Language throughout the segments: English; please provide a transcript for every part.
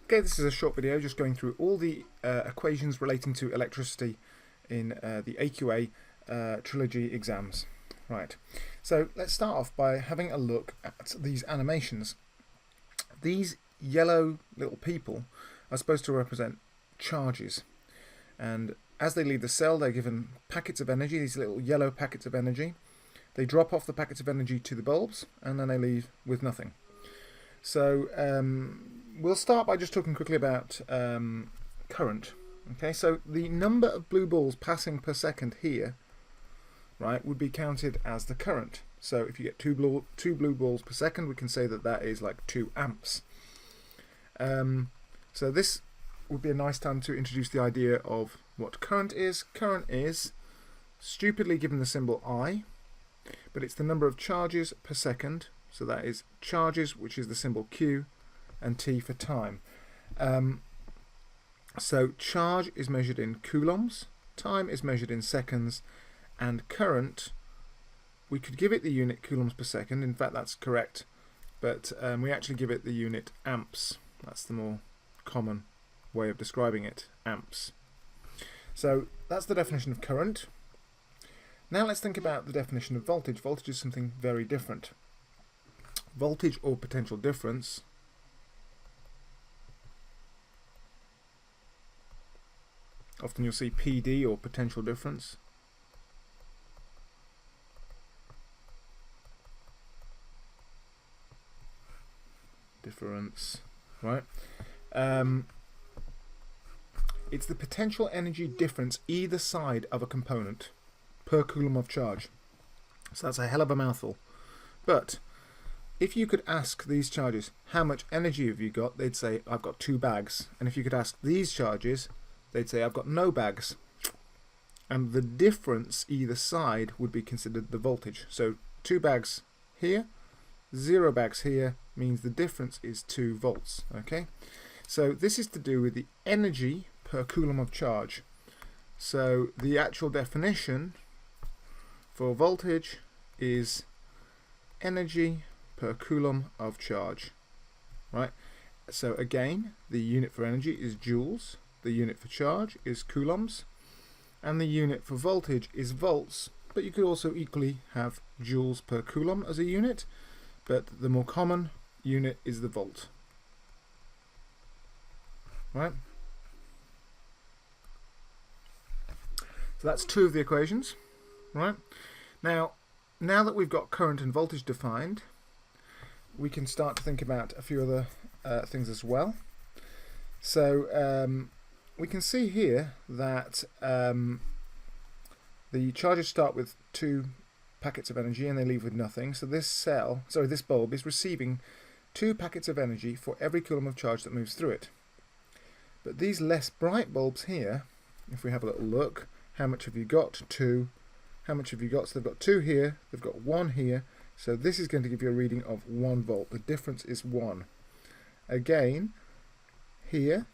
Okay, this is a short video just going through all the equations relating to electricity in the AQA trilogy exams. Right, so let's start off by having a look at these animations. These yellow little people are supposed to represent charges, and as they leave the cell they're given packets of energy, these little yellow packets of energy. They drop off the packets of energy to the bulbs and then they leave with nothing. So we'll start by just talking quickly about current. Okay, so the number of blue balls passing per second here, right, would be counted as the current. So if you get two blue balls per second, we can say that that is like 2 amps. So this would be a nice time to introduce the idea of what current is. Current is stupidly given the symbol I, but it's the number of charges per second. So that is charges, which is the symbol Q, and T for time. So charge is measured in coulombs, time is measured in seconds, and current, we could give it the unit coulombs per second. In fact, that's correct, but we actually give it the unit amps. That's the more common way of describing it, amps. So that's the definition of current. Now let's think about the definition of voltage. Voltage is something very different. Voltage or potential difference often you'll see PD or potential difference. Right? It's the potential energy difference either side of a component per coulomb of charge. So that's a hell of a mouthful. But if you could ask these charges, how much energy have you got? They'd say, I've got 2 bags. And if you could ask these charges, they'd say, I've got no bags. And the difference either side would be considered the voltage. So 2 bags here, 0 bags here, means the difference is 2 volts. Okay, so this is to do with the energy per coulomb of charge. So the actual definition for voltage is energy per coulomb of charge, right? So again, the unit for energy is joules, the unit for charge is coulombs, and the unit for voltage is volts, but you could also equally have joules per coulomb as a unit, but the more common unit is the volt, right? So that's 2 of the equations, right? Now that we've got current and voltage defined, we can start to think about a few other things as well. So we can see here that the charges start with 2 packets of energy and they leave with nothing. So this bulb is receiving 2 packets of energy for every coulomb of charge that moves through it. But these less bright bulbs here, if we have a little look, how much have you got? 2. How much have you got? So they've got 2 here, they've got 1 here. So this is going to give you a reading of 1 volt. The difference is 1. Again, here,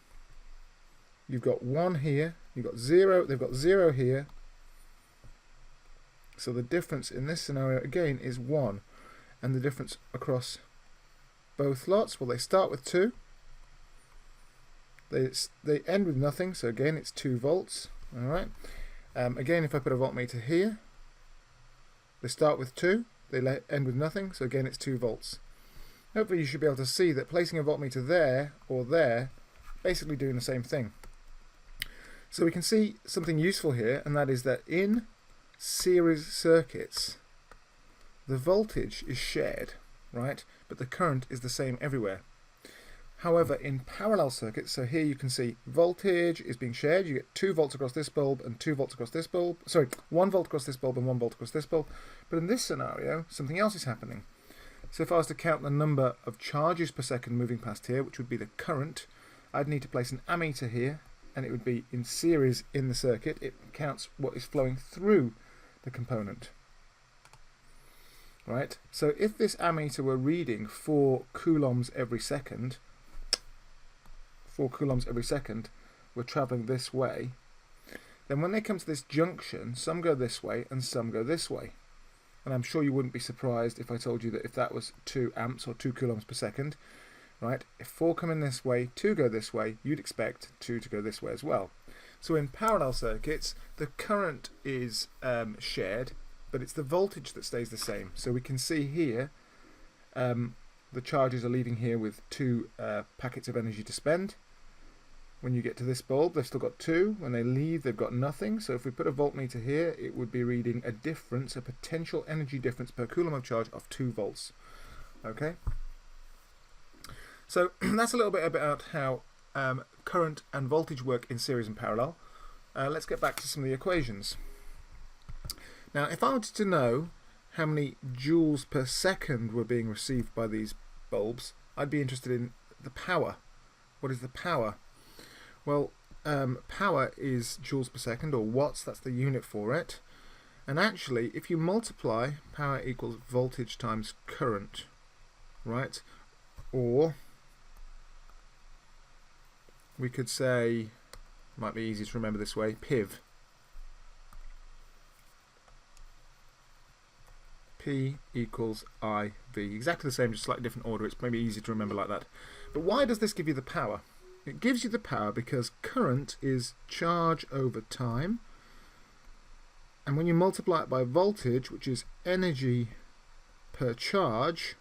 you've got 1 here, you've got 0, they've got 0 here. So the difference in this scenario, again, is 1. And the difference across both lots, well, they start with 2. They end with nothing, so again, it's 2 volts. All right. Again, if I put a voltmeter here, they start with 2. They end with nothing, so again it's 2 volts. Hopefully you should be able to see that placing a voltmeter there or there, basically doing the same thing. So we can see something useful here, and that is that in series circuits, the voltage is shared, right? But the current is the same everywhere. However, in parallel circuits, so here you can see voltage is being shared. You get 2 volts across this bulb and 2 volts across this bulb. Sorry, 1 volt across this bulb and 1 volt across this bulb. But in this scenario, something else is happening. So if I was to count the number of charges per second moving past here, which would be the current, I'd need to place an ammeter here, and it would be in series in the circuit. It counts what is flowing through the component. Right? So if this ammeter were reading 4 coulombs every second, 4 coulombs every second, we're travelling this way, then when they come to this junction, some go this way and some go this way. And I'm sure you wouldn't be surprised if I told you that if that was 2 amps or 2 coulombs per second, right? If 4 come in this way, 2 go this way, you'd expect 2 to go this way as well. So in parallel circuits, the current is shared, but it's the voltage that stays the same. So we can see here the charges are leaving here with 2 packets of energy to spend. When you get to this bulb, they've still got 2. When they leave, they've got nothing. So if we put a voltmeter here, it would be reading a difference, a potential energy difference per coulomb of charge of 2 volts. Okay? So that's a little bit about how current and voltage work in series and parallel. Let's get back to some of the equations. Now, if I wanted to know how many joules per second were being received by these bulbs, I'd be interested in the power. What is the power? Well, power is joules per second, or watts, that's the unit for it. And actually, if you multiply power equals voltage times current, right? Or we could say, might be easy to remember this way, PIV. P equals IV. Exactly the same, just slightly different order. It's maybe easy to remember like that. But why does this give you the power? It gives you the power because current is charge over time. And when you multiply it by voltage, which is energy per charge,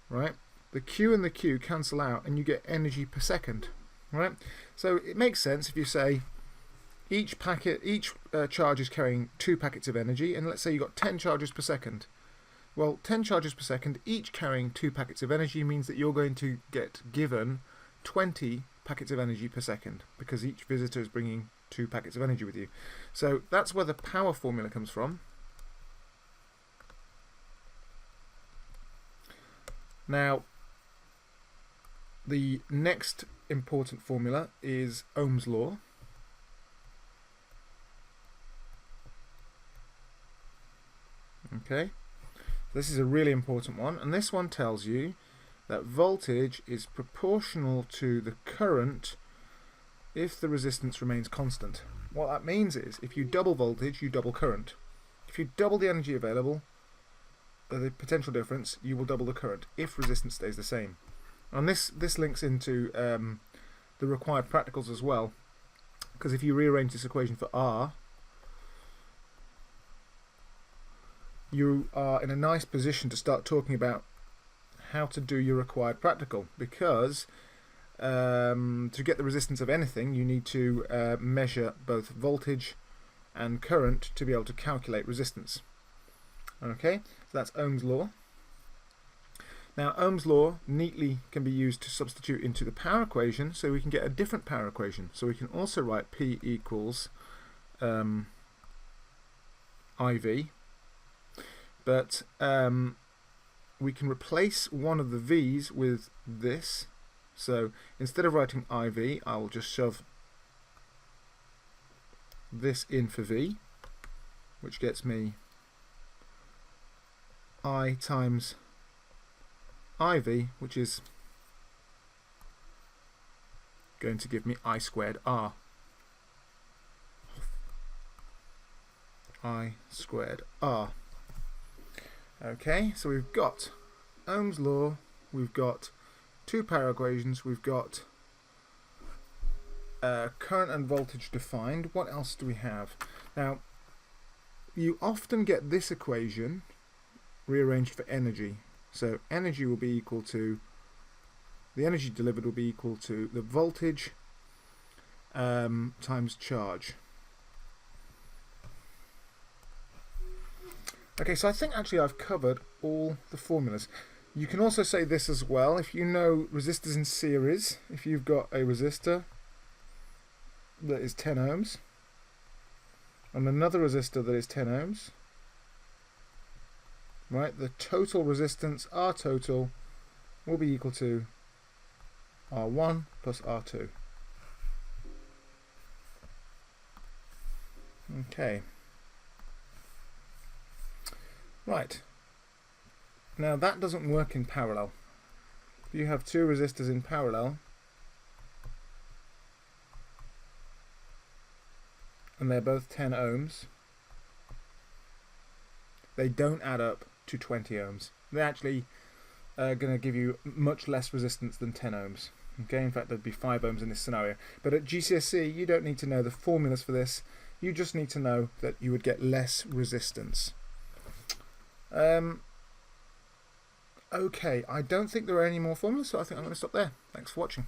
right? The Q and the Q cancel out and you get energy per second, right? So it makes sense if you say each charge is carrying 2 packets of energy, and let's say you've got 10 charges per second. Well, 10 charges per second, each carrying 2 packets of energy, means that you're going to get given 20 packets of energy per second, because each visitor is bringing 2 packets of energy with you. So that's where the power formula comes from. Now, the next important formula is Ohm's law. Okay, this is a really important one, and this one tells you that voltage is proportional to the current if the resistance remains constant. What that means is, if you double voltage, you double current. If you double the energy available, the potential difference, you will double the current if resistance stays the same. And this links into the required practicals as well, because if you rearrange this equation for R, you are in a nice position to start talking about how to do your required practical, because to get the resistance of anything you need to measure both voltage and current to be able to calculate resistance. Okay, so that's Ohm's law. Now Ohm's law neatly can be used to substitute into the power equation, so we can get a different power equation. So we can also write P equals IV, but we can replace one of the V's with this. So instead of writing IV, I will just shove this in for V, which gets me I times IV, which is going to give me I squared R. I squared R. Okay, so we've got Ohm's law, we've got 2 power equations, we've got current and voltage defined. What else do we have? Now, you often get this equation rearranged for energy. So energy will be equal to, the energy delivered will be equal to the voltage times charge. Okay, so I think actually I've covered all the formulas. You can also say this as well. If you know resistors in series, if you've got a resistor that is 10 ohms and another resistor that is 10 ohms, right, the total resistance, R total, will be equal to R1 plus R2. Okay. Right, now that doesn't work in parallel. If you have 2 resistors in parallel and they're both 10 ohms, they don't add up to 20 ohms. They actually going to give you much less resistance than 10 ohms. Okay, in fact there'd be 5 ohms in this scenario. But at GCSE you don't need to know the formulas for this, you just need to know that you would get less resistance. Okay, I don't think there are any more formulas, so I think I'm going to stop there. Thanks for watching.